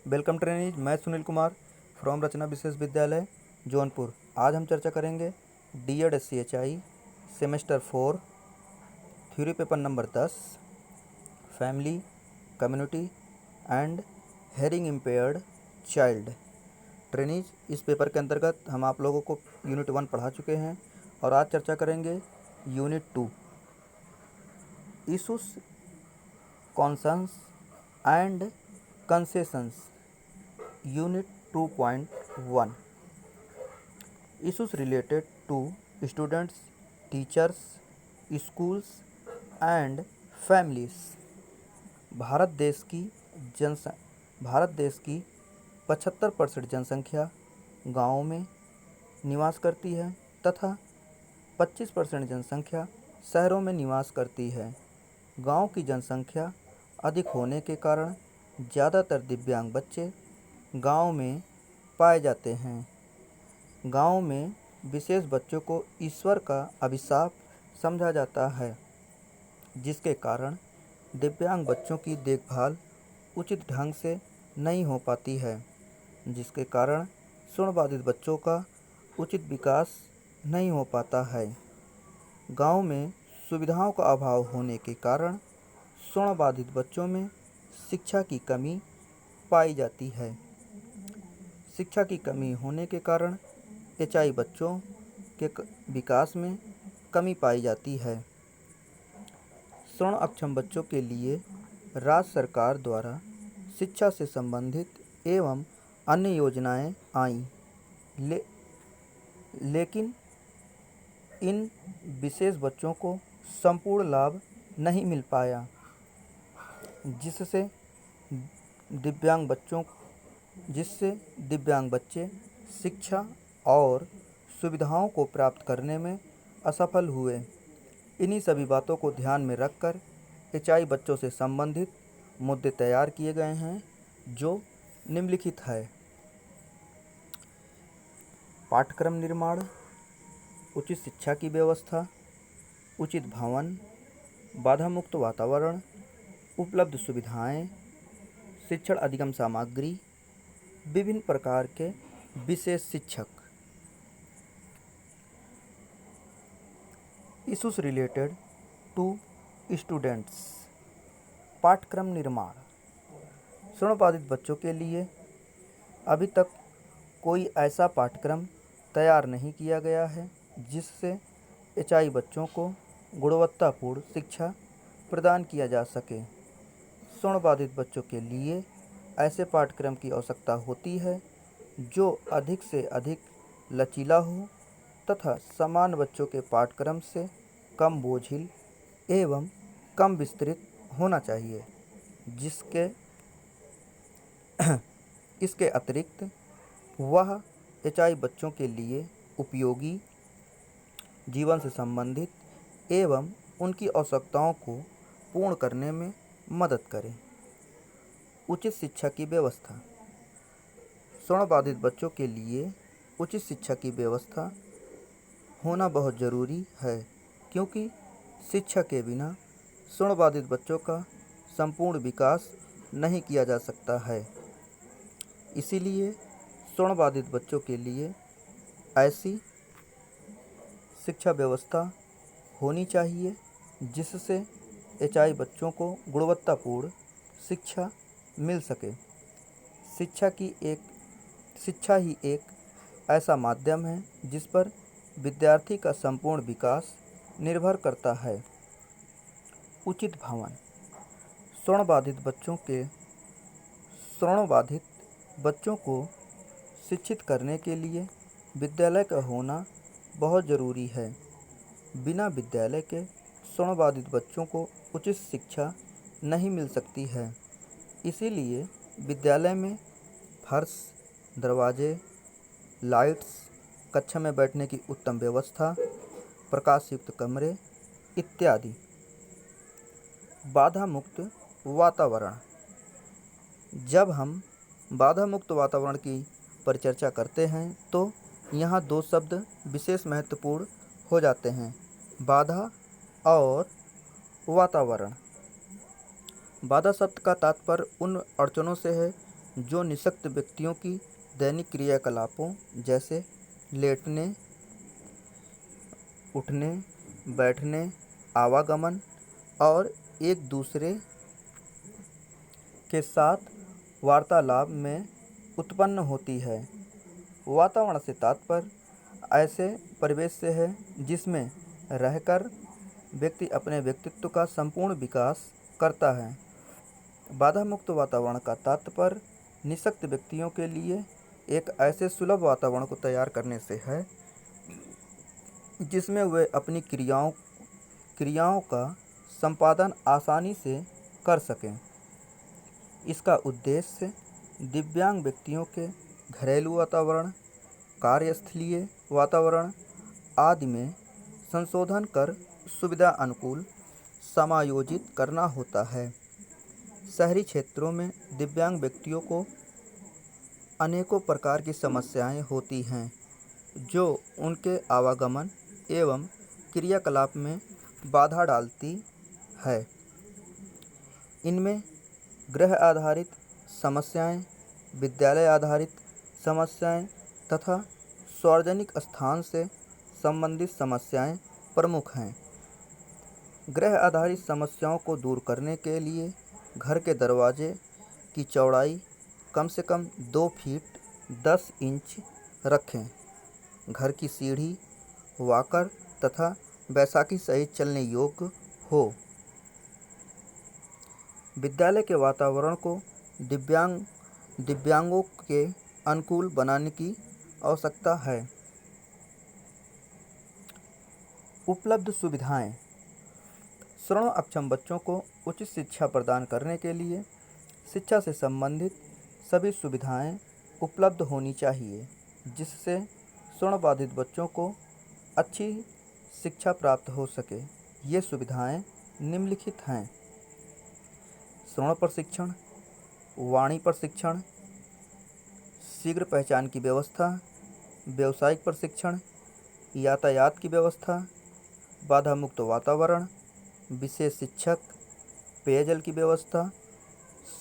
Welcome trainees, मैं Sunil Kumar from Rachna Vishesh Vidyalaya Jaunpur. आज हम चर्चा करेंगे DEd SCHI semester 4 theory paper number 10 family, community and hearing impaired child. Trainees, इस पेपर के अंतर्गत हम आप लोगों को यूनिट 1 पढ़ा चुके हैं और आज चर्चा करेंगे unit 2 issues, concerns and concessions. Unit 2.1 issues related to students, teachers, schools and families। Bharat देश की भारत देश की 75% जनसंख्या गाँवों में निवास करती है तथा 25% जनसंख्या शहरों में निवास करती है। गांव की जनसंख्या अधिक होने के कारण ज़्यादातर दिव्यांग बच्चे गांव में पाए जाते हैं। गांव में विशेष बच्चों को ईश्वर का अभिशाप समझा जाता है, जिसके कारण दिव्यांग बच्चों की देखभाल उचित ढंग से नहीं हो पाती है, जिसके कारण सुणबाधित बच्चों का उचित विकास नहीं हो पाता है। गांव में सुविधाओं का अभाव होने के कारण सुणबाधित बच्चों में शिक्षा की कमी पाई जाती है। शिक्षा की कमी होने के कारण HI बच्चों के विकास में कमी पाई जाती है। श्रवण अक्षम बच्चों के लिए राज्य सरकार द्वारा शिक्षा से संबंधित एवं अन्य योजनाएं आईं, लेकिन इन विशेष बच्चों को संपूर्ण लाभ नहीं मिल पाया, जिससे दिव्यांग बच्चे शिक्षा और सुविधाओं को प्राप्त करने में असफल हुए। इन्हीं सभी बातों को ध्यान में रखकर HI बच्चों से संबंधित मुद्दे तैयार किए गए हैं, जो निम्नलिखित है। पाठ्यक्रम निर्माण, उचित शिक्षा की व्यवस्था, उचित भवन, बाधा मुक्त वातावरण, उपलब्ध सुविधाएं, शिक्षण अधिगम सामग्री, विभिन्न प्रकार के विशेष शिक्षक। Issues related to students. पाठ्यक्रम निर्माण। श्रवणबाधित बच्चों के लिए अभी तक कोई ऐसा पाठ्यक्रम तैयार नहीं किया गया है जिससे HI बच्चों को गुणवत्तापूर्ण शिक्षा प्रदान किया जा सके। श्रवणबाधित बच्चों के लिए ऐसे पाठ्यक्रम की आवश्यकता होती है जो अधिक से अधिक लचीला हो तथा सामान्य बच्चों के पाठ्यक्रम से कम बोझिल एवं कम विस्तृत होना चाहिए, इसके अतिरिक्त वह HI बच्चों के लिए उपयोगी, जीवन से संबंधित एवं उनकी आवश्यकताओं को पूर्ण करने में मदद करे। उचित शिक्षा की व्यवस्था। श्रवणबाधित बच्चों के लिए उचित शिक्षा की व्यवस्था होना बहुत ज़रूरी है, क्योंकि शिक्षा के बिना श्रवणबाधित बच्चों का संपूर्ण विकास नहीं किया जा सकता है। इसीलिए श्रवणबाधित बच्चों के लिए ऐसी शिक्षा व्यवस्था होनी चाहिए जिससे HI बच्चों को गुणवत्तापूर्ण शिक्षा मिल सके। शिक्षा ही एक ऐसा माध्यम है जिस पर विद्यार्थी का संपूर्ण विकास निर्भर करता है। उचित भवन। श्रवणबाधित बच्चों को शिक्षित करने के लिए विद्यालय का होना बहुत ज़रूरी है। बिना विद्यालय के श्रवणबाधित बच्चों को उचित शिक्षा नहीं मिल सकती है। इसीलिए विद्यालय में फर्श, दरवाजे, लाइट्स, कक्षा में बैठने की उत्तम व्यवस्था, प्रकाशयुक्त कमरे इत्यादि। बाधा मुक्त वातावरण। जब हम बाधा मुक्त वातावरण की परिचर्चा करते हैं तो यहाँ दो शब्द विशेष महत्वपूर्ण हो जाते हैं, बाधा और वातावरण। बाधा शब्द का तात्पर्य उन अड़चनों से है जो निःशक्त व्यक्तियों की दैनिक क्रियाकलापों जैसे लेटने, उठने, बैठने, आवागमन और एक दूसरे के साथ वार्तालाप में उत्पन्न होती है। वातावरण से तात्पर्य ऐसे परिवेश से है जिसमें रहकर व्यक्ति अपने व्यक्तित्व का संपूर्ण विकास करता है। बाधा मुक्त वातावरण का तात्पर्य निःशक्त व्यक्तियों के लिए एक ऐसे सुलभ वातावरण को तैयार करने से है जिसमें वे अपनी क्रियाओं का संपादन आसानी से कर सकें। इसका उद्देश्य दिव्यांग व्यक्तियों के घरेलू वातावरण, कार्यस्थलीय वातावरण आदि में संशोधन कर सुविधा अनुकूल समायोजित करना होता है। शहरी क्षेत्रों में दिव्यांग व्यक्तियों को अनेकों प्रकार की समस्याएं होती हैं जो उनके आवागमन एवं क्रियाकलाप में बाधा डालती है। इनमें गृह आधारित समस्याएं, विद्यालय आधारित समस्याएं तथा सार्वजनिक स्थान से संबंधित समस्याएं प्रमुख हैं। गृह आधारित समस्याओं को दूर करने के लिए घर के दरवाजे की चौड़ाई कम से कम 2 फीट 10 इंच रखें। घर की सीढ़ी, वॉकर तथा बैसाखी सहित चलने योग्य हो। विद्यालय के वातावरण को दिव्यांगों के अनुकूल बनाने की आवश्यकता है। उपलब्ध सुविधाएं। श्रवण अक्षम बच्चों को उचित शिक्षा प्रदान करने के लिए शिक्षा से संबंधित सभी सुविधाएं उपलब्ध होनी चाहिए, जिससे श्रवण बाधित बच्चों को अच्छी शिक्षा प्राप्त हो सके। ये सुविधाएं निम्नलिखित हैं: श्रवण प्रशिक्षण, वाणी प्रशिक्षण, शीघ्र पहचान की व्यवस्था, व्यावसायिक प्रशिक्षण, यातायात की व्यवस्था, बाधा मुक्त वातावरण, विशेष शिक्षक, पेयजल की व्यवस्था,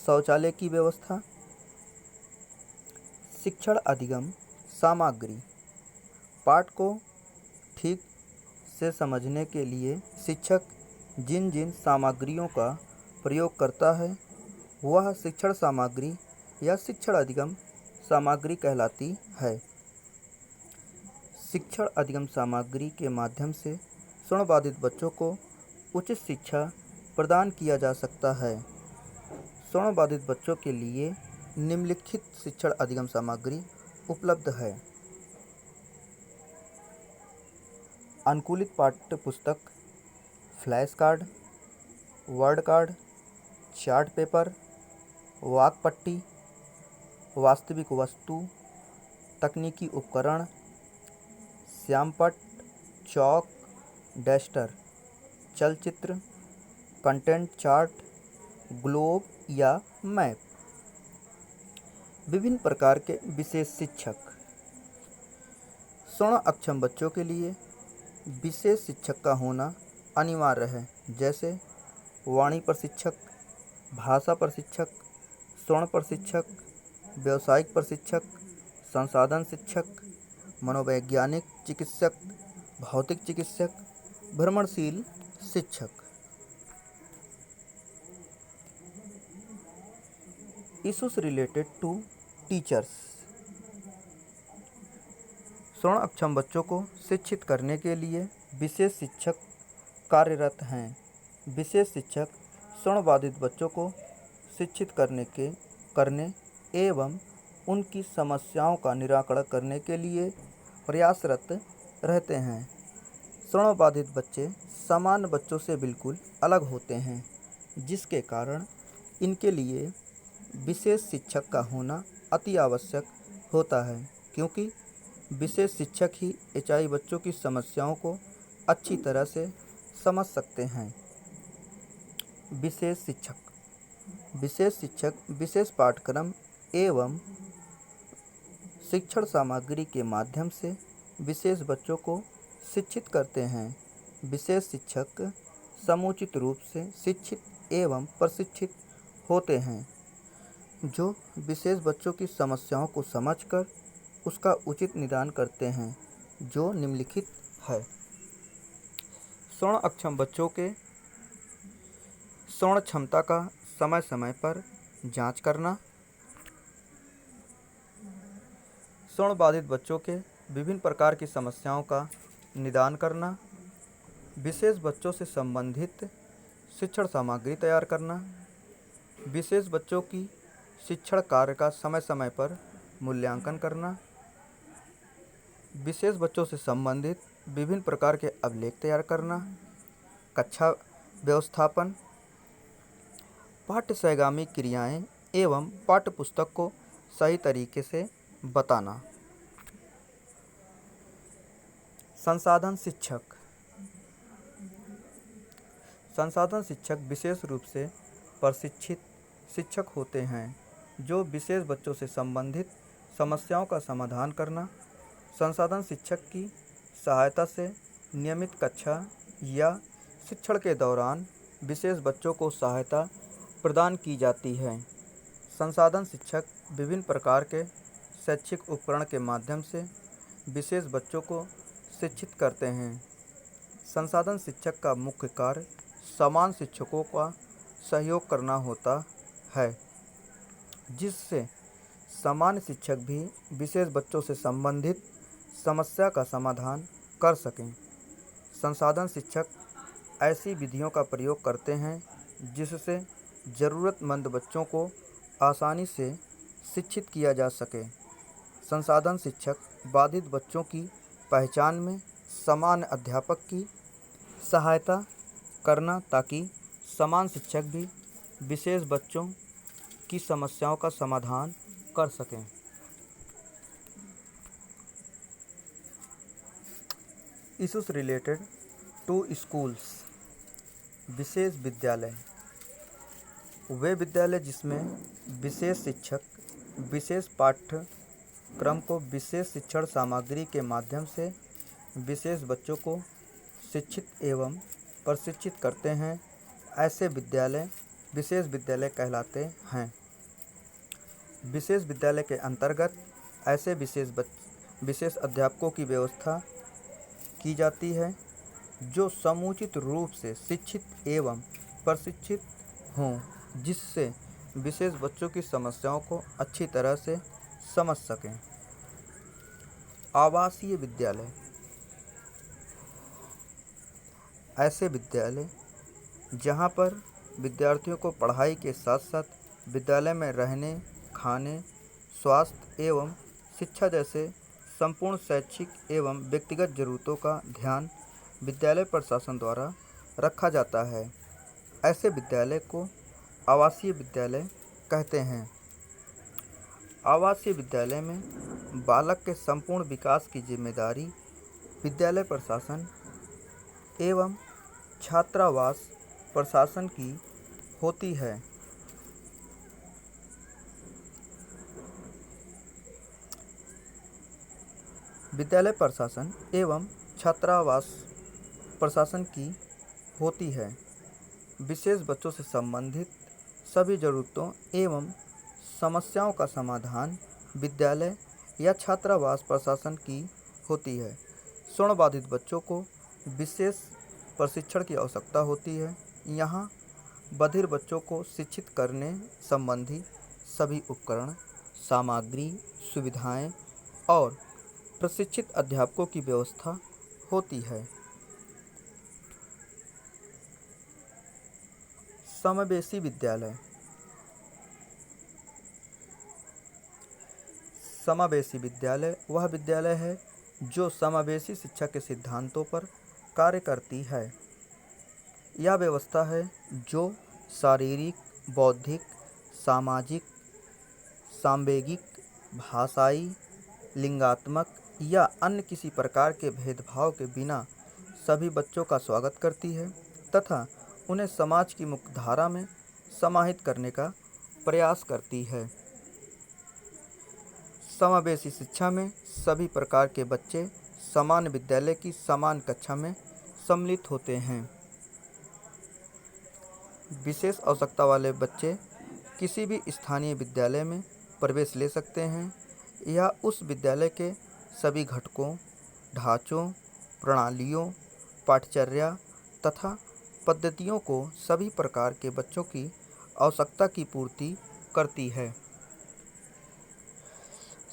शौचालय की व्यवस्था। शिक्षण अधिगम सामग्री। पाठ को ठीक से समझने के लिए शिक्षक जिन जिन सामग्रियों का प्रयोग करता है वह शिक्षण सामग्री या शिक्षण अधिगम सामग्री कहलाती है। शिक्षण अधिगम सामग्री के माध्यम से श्रवण बाधित बच्चों को उचित शिक्षा प्रदान किया जा सकता है। श्रवण बाधित बच्चों के लिए निम्नलिखित शिक्षण अधिगम सामग्री उपलब्ध है: अनुकूलित पाठ्य पुस्तक, flash card, word card, chart paper, वाक पट्टी, वास्तविक वस्तु, तकनीकी उपकरण, श्यामपट्ट, चॉक, डस्टर, चलचित्र, कंटेंट चार्ट, ग्लोब या मैप। विभिन्न प्रकार के विशेष शिक्षक। श्रवण अक्षम बच्चों के लिए विशेष शिक्षक का होना अनिवार्य है, जैसे वाणी प्रशिक्षक, भाषा प्रशिक्षक, श्रवण प्रशिक्षक, व्यावसायिक प्रशिक्षक, संसाधन शिक्षक, मनोवैज्ञानिक चिकित्सक, भौतिक चिकित्सक, भ्रमणशील शिक्षक। Issues related to teachers. श्रवण अक्षम बच्चों को शिक्षित करने के लिए विशेष शिक्षक कार्यरत हैं। विशेष शिक्षक श्रवण बाधित बच्चों को शिक्षित करने एवं उनकी समस्याओं का निराकरण करने के लिए प्रयासरत रहते हैं। श्रवण बाधित बच्चे सामान्य बच्चों से बिल्कुल अलग होते हैं, जिसके कारण इनके लिए विशेष शिक्षक का होना अति आवश्यक होता है, क्योंकि विशेष शिक्षक ही एचआई बच्चों की समस्याओं को अच्छी तरह से समझ सकते हैं। विशेष शिक्षक विशेष पाठ्यक्रम एवं शिक्षण सामग्री के माध्यम से विशेष बच्चों को शिक्षित करते हैं। विशेष शिक्षक समुचित रूप से शिक्षित एवं प्रशिक्षित होते हैं। जो विशेष बच्चों की समस्याओं को समझकर उसका उचित निदान करते हैं, जो निम्नलिखित है। श्रवण अक्षम बच्चों के श्रवण क्षमता का समय समय पर जांच करना, श्रवण बाधित बच्चों के विभिन्न प्रकार की समस्याओं का निदान करना, विशेष बच्चों से संबंधित शिक्षण सामग्री तैयार करना, विशेष बच्चों की शिक्षण कार्य का समय समय पर मूल्यांकन करना, विशेष बच्चों से संबंधित विभिन्न प्रकार के अभिलेख तैयार करना, कक्षा व्यवस्थापन, पाठ्य सहगामी क्रियाएं एवं पाठ्य पुस्तक को सही तरीके से बताना। संसाधन शिक्षक। संसाधन शिक्षक विशेष रूप से प्रशिक्षित शिक्षक होते हैं जो विशेष बच्चों से संबंधित समस्याओं का समाधान करना। संसाधन शिक्षक की सहायता से नियमित कक्षा या शिक्षण के दौरान विशेष बच्चों को सहायता प्रदान की जाती है। संसाधन शिक्षक विभिन्न प्रकार के शैक्षिक उपकरण के माध्यम से विशेष बच्चों को शिक्षित करते हैं। संसाधन शिक्षक का मुख्य कार्य समान शिक्षकों का सहयोग करना होता है, जिससे सामान्य शिक्षक भी विशेष बच्चों से संबंधित समस्या का समाधान कर सकें। संसाधन शिक्षक ऐसी विधियों का प्रयोग करते हैं जिससे ज़रूरतमंद बच्चों को आसानी से शिक्षित किया जा सके। संसाधन शिक्षक बाधित बच्चों की पहचान में समान अध्यापक की सहायता करना ताकि समान शिक्षक भी विशेष बच्चों की समस्याओं का समाधान कर सकें। Issues related to schools. विशेष विद्यालय वे विद्यालय जिसमें विशेष शिक्षक विशेष पाठ्यक्रम को विशेष शिक्षण सामग्री के माध्यम से विशेष बच्चों को शिक्षित एवं प्रशिक्षित करते हैं, ऐसे विद्यालय विशेष विद्यालय कहलाते हैं। विशेष विद्यालय के अंतर्गत ऐसे विशेष अध्यापकों की व्यवस्था की जाती है जो समुचित रूप से शिक्षित एवं प्रशिक्षित हों, जिससे विशेष बच्चों की समस्याओं को अच्छी तरह से समझ सकें। आवासीय विद्यालय ऐसे विद्यालय जहां पर विद्यार्थियों को पढ़ाई के साथ साथ विद्यालय में रहने, खाने, स्वास्थ्य एवं शिक्षा जैसे संपूर्ण शैक्षिक एवं व्यक्तिगत ज़रूरतों का ध्यान विद्यालय प्रशासन द्वारा रखा जाता है, ऐसे विद्यालय को आवासीय विद्यालय कहते हैं। आवासीय विद्यालय में बालक के संपूर्ण विकास की जिम्मेदारी विद्यालय प्रशासन एवं छात्रावास प्रशासन की होती है। विद्यालय प्रशासन एवं छात्रावास प्रशासन की होती है। विशेष बच्चों से संबंधित सभी ज़रूरतों एवं समस्याओं का समाधान विद्यालय या छात्रावास प्रशासन की होती है। श्रवण बाधित बच्चों को विशेष प्रशिक्षण की आवश्यकता होती है। यहाँ बधिर बच्चों को शिक्षित करने संबंधी सभी उपकरण, सामग्री, सुविधाएं और प्रशिक्षित अध्यापकों की व्यवस्था होती है। समावेशी विद्यालय। समावेशी विद्यालय वह विद्यालय है जो समावेशी शिक्षा के सिद्धांतों पर कार्य करती है। यह व्यवस्था है जो शारीरिक, बौद्धिक, सामाजिक, सांवेगिक, भाषाई, लिंगात्मक या अन्य किसी प्रकार के भेदभाव के बिना सभी बच्चों का स्वागत करती है तथा उन्हें समाज की मुख्यधारा में समाहित करने का प्रयास करती है। समावेशी शिक्षा में सभी प्रकार के बच्चे समान विद्यालय की समान कक्षा में सम्मिलित होते हैं। विशेष आवश्यकता वाले बच्चे किसी भी स्थानीय विद्यालय में प्रवेश ले सकते हैं या उस विद्यालय के सभी घटकों, ढांचों, प्रणालियों, पाठचर्या तथा पद्धतियों को सभी प्रकार के बच्चों की आवश्यकता की पूर्ति करती है।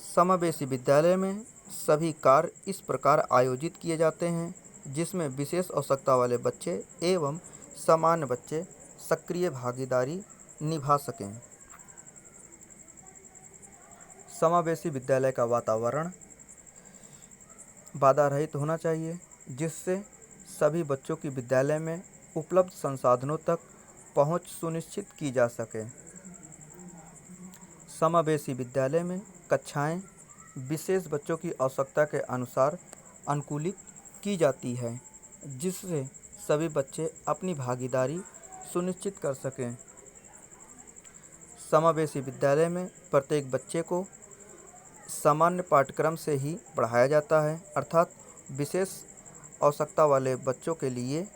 समावेशी विद्यालय में सभी कार्य इस प्रकार आयोजित किए जाते हैं जिसमें विशेष आवश्यकता वाले बच्चे एवं सामान्य बच्चे सक्रिय भागीदारी निभा सकें। समावेशी विद्यालय का वातावरण बाधा रहित होना चाहिए जिससे सभी बच्चों की विद्यालय में उपलब्ध संसाधनों तक पहुंच सुनिश्चित की जा सके। समावेशी विद्यालय में कक्षाएं विशेष बच्चों की आवश्यकता के अनुसार अनुकूलित की जाती है जिससे सभी बच्चे अपनी भागीदारी सुनिश्चित कर सकें। समावेशी विद्यालय में प्रत्येक बच्चे को सामान्य पाठ्यक्रम से ही पढ़ाया जाता है, अर्थात विशेष आवश्यकता वाले बच्चों के लिए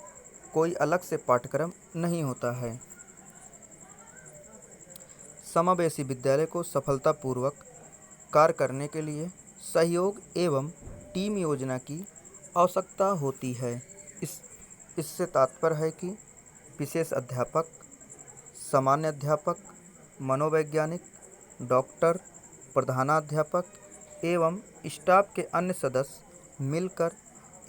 कोई अलग से पाठ्यक्रम नहीं होता है। समावेशी विद्यालय को सफलतापूर्वक कार्य करने के लिए सहयोग एवं टीम योजना की आवश्यकता होती है। इससे तात्पर्य है कि विशेष अध्यापक, सामान्य अध्यापक, मनोवैज्ञानिक, डॉक्टर, प्रधानाध्यापक एवं स्टाफ के अन्य सदस्य मिलकर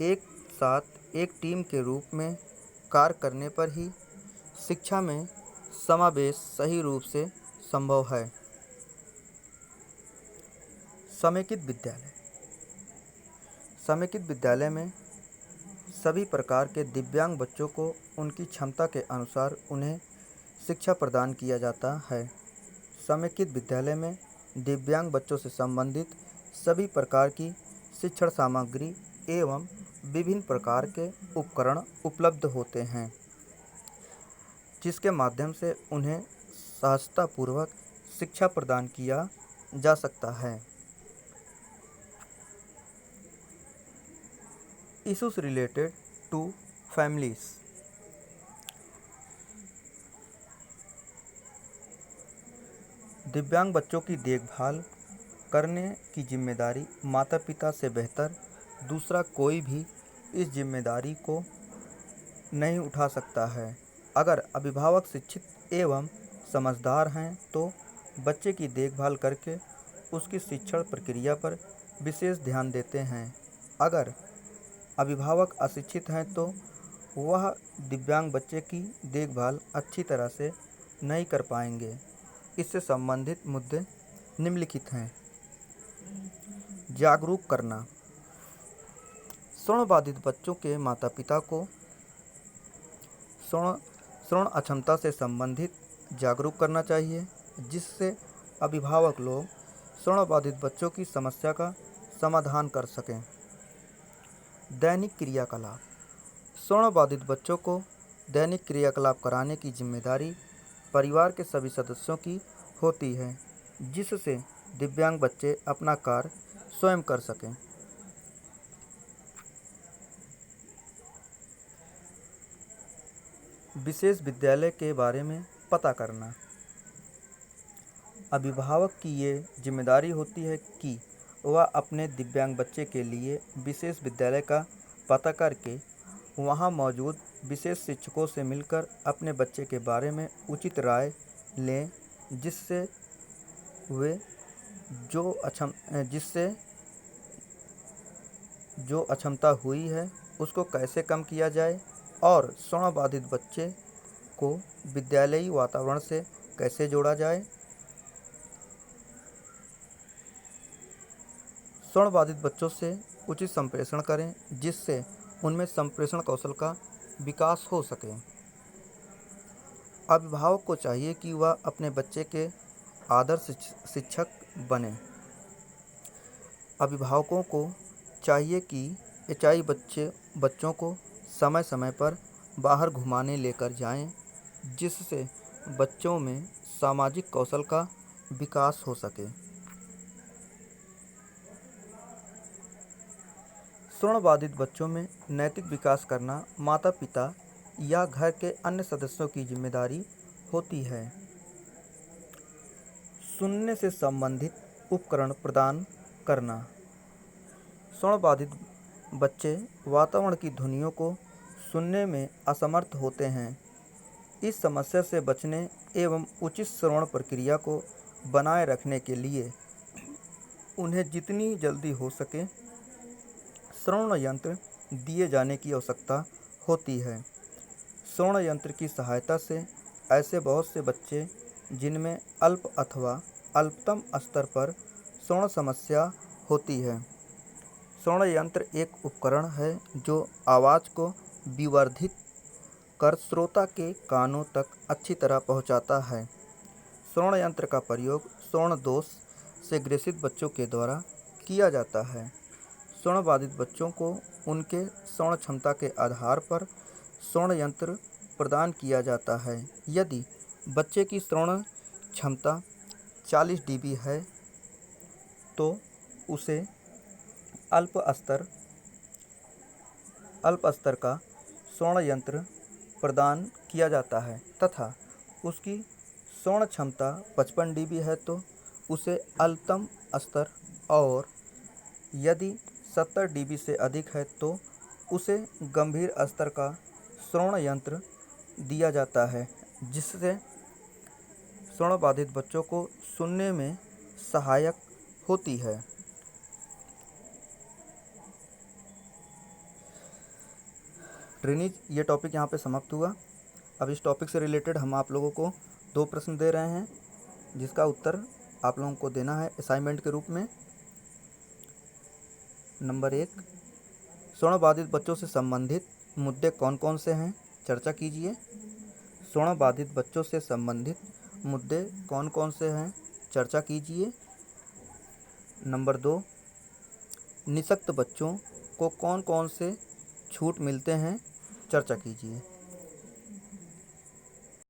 एक साथ एक टीम के रूप में कार्य करने पर ही शिक्षा में समावेश सही रूप से संभव है। समेकित विद्यालय। समेकित विद्यालय में सभी प्रकार के दिव्यांग बच्चों को उनकी क्षमता के अनुसार उन्हें शिक्षा प्रदान किया जाता है। समेकित विद्यालय में दिव्यांग बच्चों से संबंधित सभी प्रकार की शिक्षण सामग्री एवं विभिन्न प्रकार के उपकरण उपलब्ध होते हैं जिसके माध्यम से उन्हें सहजतापूर्वक शिक्षा प्रदान किया जा सकता है। Issues related to families. दिव्यांग बच्चों की देखभाल करने की जिम्मेदारी माता पिता से बेहतर दूसरा कोई भी इस जिम्मेदारी को नहीं उठा सकता है। अगर अभिभावक शिक्षित एवं समझदार हैं तो बच्चे की देखभाल करके उसकी शिक्षण प्रक्रिया पर विशेष ध्यान देते हैं। अगर अभिभावक अशिक्षित हैं तो वह दिव्यांग बच्चे की देखभाल अच्छी तरह से नहीं कर पाएंगे। इससे संबंधित मुद्दे निम्नलिखित हैं। जागरूक करना। श्रवण बाधित बच्चों के माता पिता को श्रवण अक्षमता से संबंधित जागरूक करना चाहिए जिससे अभिभावक लोग श्रवण बाधित बच्चों की समस्या का समाधान कर सकें। दैनिक क्रियाकलाप। श्रवण बाधित बच्चों को दैनिक क्रियाकलाप कराने की जिम्मेदारी परिवार के सभी सदस्यों की होती है जिससे दिव्यांग बच्चे अपना कार्य स्वयं कर सकें। विशेष विद्यालय के बारे में पता करना। अभिभावक की ये जिम्मेदारी होती है कि वह अपने दिव्यांग बच्चे के लिए विशेष विद्यालय का पता करके वहां मौजूद विशेष शिक्षकों से मिलकर अपने बच्चे के बारे में उचित राय लें जिससे जो अक्षमता हुई है उसको कैसे कम किया जाए और श्रवण बाधित बच्चे को विद्यालयी वातावरण से कैसे जोड़ा जाए। श्रवण बाधित बच्चों से उचित संप्रेषण करें जिससे उनमें संप्रेषण कौशल का विकास हो सके। अभिभावक को चाहिए कि वह अपने बच्चे के आदर्श शिक्षक बने। अभिभावकों को चाहिए कि एचआई बच्चों को समय समय पर बाहर घुमाने लेकर जाएं जिससे बच्चों में सामाजिक कौशल का विकास हो सके। श्रवण बाधित बच्चों में नैतिक विकास करना माता पिता या घर के अन्य सदस्यों की जिम्मेदारी होती है। सुनने से संबंधित उपकरण प्रदान करना। श्रवणबाधित बच्चे वातावरण की ध्वनियों को सुनने में असमर्थ होते हैं। इस समस्या से बचने एवं उचित श्रवण प्रक्रिया को बनाए रखने के लिए उन्हें जितनी जल्दी हो सके श्रवण यंत्र दिए जाने की आवश्यकता होती है। श्रवण यंत्र की सहायता से ऐसे बहुत से बच्चे जिनमें अल्प अथवा अल्पतम स्तर पर श्रवण समस्या होती है। श्रवण यंत्र एक उपकरण है जो आवाज़ को विवर्धित कर श्रोता के कानों तक अच्छी तरह पहुंचाता है। श्रवण यंत्र का प्रयोग श्रवण दोष से ग्रसित बच्चों के द्वारा किया जाता है। श्रवण बाधित बच्चों को उनके श्रवण क्षमता के आधार पर श्रवण यंत्र प्रदान किया जाता है। यदि बच्चे की श्रवण क्षमता 40 dB है तो उसे अल्प स्तर का श्रवण यंत्र प्रदान किया जाता है तथा उसकी श्रवण क्षमता 55 dB है तो उसे अल्पतम स्तर, और यदि 70 dB से अधिक है तो उसे गंभीर स्तर का श्रवण यंत्र दिया जाता है, जिससे श्रवण बाधित बच्चों को सुनने में सहायक होती है। ट्रेनिज, ये टॉपिक यहाँ पे समाप्त हुआ। अब इस टॉपिक से रिलेटेड हम आप लोगों को 2 प्रश्न दे रहे हैं, जिसका उत्तर आप लोगों को देना है असाइनमेंट के रूप में। नंबर 1, श्रवण बाधित बच्चों से संबंधित मुद्दे कौन कौन से हैं, चर्चा कीजिए। श्रवण बाधित बच्चों से संबंधित मुद्दे कौन कौन से हैं, चर्चा कीजिए। नंबर 2, निःशक्त बच्चों को कौन कौन से छूट मिलते हैं, चर्चा कीजिए।